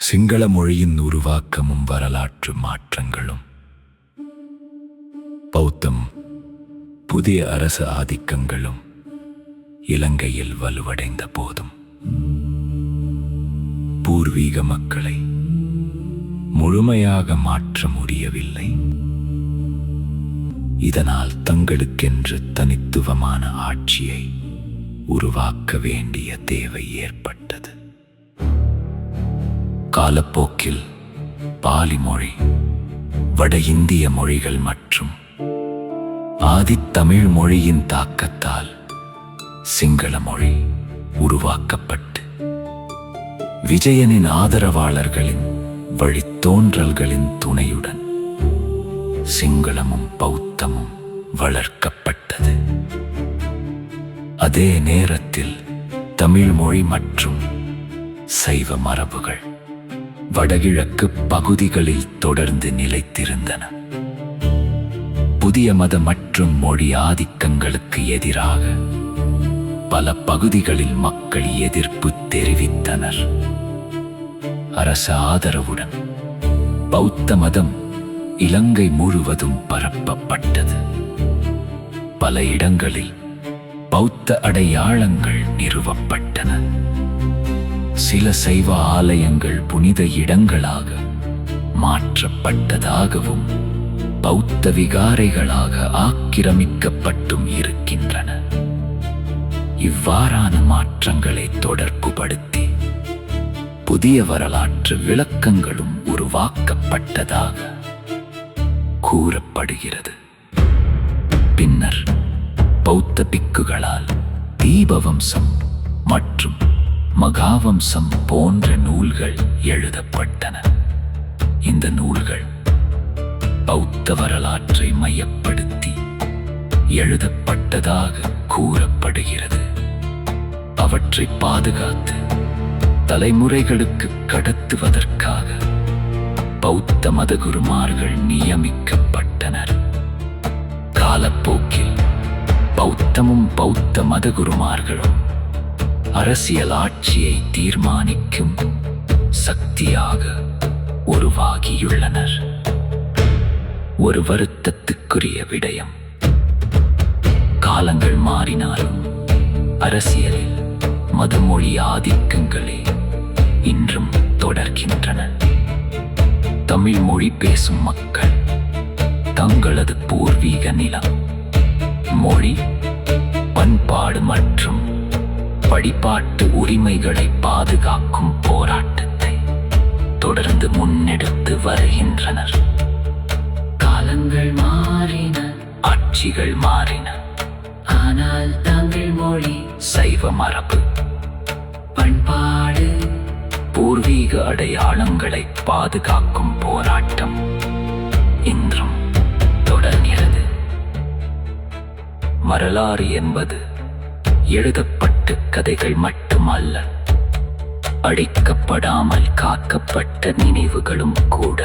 சிங்கள மொழியின் உருவாக்கமும் வரலாற்று மாற்றங்களும். பௌத்தம் புதிய அரச ஆதிக்கங்களும் இலங்கையில் வலுவடைந்த போதும் பூர்வீக மக்களை முழுமையாக மாற்ற முடியவில்லை. இதனால் தங்களுக்கென்று தனித்துவமான ஆட்சியை உருவாக்க வேண்டிய தேவை ஏற்பட்டது. காலப்போக்கில் பாலி மொழி, வட இந்திய மொழிகள் மற்றும் ஆதித்தமிழ் மொழியின் தாக்கத்தால் சிங்கள மொழி உருவாக்கப்பட்டு விஜயனின் ஆதரவாளர்களின் வழித்தோன்றல்களின் துணையுடன் சிங்களமும் பௌத்தமும் வளர்க்கப்பட்டது. அதே நேரத்தில் தமிழ் மொழி மற்றும் சைவ மரபுகள் வடகிழக்கு பகுதிகளில் தொடர்ந்து நிலைத்திருந்தன. புதிய மத மற்றும் மொழி ஆதிக்கங்களுக்கு எதிராக பல பகுதிகளில் மக்கள் எதிர்ப்பு தெரிவித்தனர். அரச ஆதரவுடன் பௌத்த மதம் இலங்கை முழுவதும் பரப்பப்பட்டது. பல இடங்களில் பௌத்த அடையாளங்கள் நிறுவப்பட்டன. சில சைவ ஆலயங்கள் புனித இடங்களாக மாற்றப்பட்டதாகவும் பௌத்த விகாரைகளாக ஆக்கிரமிக்கப்பட்டும் இருக்கின்றன. இவ்வாறான மாற்றங்களை தொடர்புபடுத்தி புதிய வரலாற்று விளக்கங்களும் உருவாக்கப்பட்டதாக கூறப்படுகிறது. பின்னர் பௌத்த பிக்குகளால் தீபவம்சம் மற்றும் மகாவம்சம் போன்ற நூல்கள் எழுதப்பட்டன. இந்த நூல்கள் பௌத்த வரலாற்றை மையப்படுத்தி எழுதப்பட்டதாக கூறப்படுகிறது. அவற்றை பாதுகாத்து தலைமுறைகளுக்கு கடத்துவதற்காக பௌத்த மதகுருமார்கள் நியமிக்கப்பட்டனர். காலப்போக்கில் பௌத்தமும் பௌத்த மதகுருமார்களும் அரசியல் ஆட்சியை தீர்மானிக்கும் சக்தியாக உருவாகியுள்ளனர். ஒரு வருத்தத்துக்குரிய விடயம், காலங்கள் மாறினாலும் அரசியலில் மதமொழி ஆதிக்கங்களே இன்றும் தொடர்கின்றன. தமிழ் மொழி பேசும் மக்கள் தங்களது பூர்வீக நிலம், மொழி, பண்பாடு மற்றும் வழிபாட்டு உரிமைகளை பாதுகாக்கும் போராட்டத்தை தொடர்ந்து முன்னெடுத்து வருகின்றனர். காலங்கள் மாறின, ஆட்சிகள் மாறின, ஆனால் தமிழ் மொழி, சைவ மரபு, பண்பாடு, பூர்வீக அடையாளங்களை பாதுகாக்கும் போராட்டம் இன்றும் தொடர்கிறது. வரலாறு என்பது எழுதப்பட்ட கதைகள் மட்டுமல்ல, அழிக்கப்படாமல் காக்கப்பட்ட நினைவுகளும் கூட.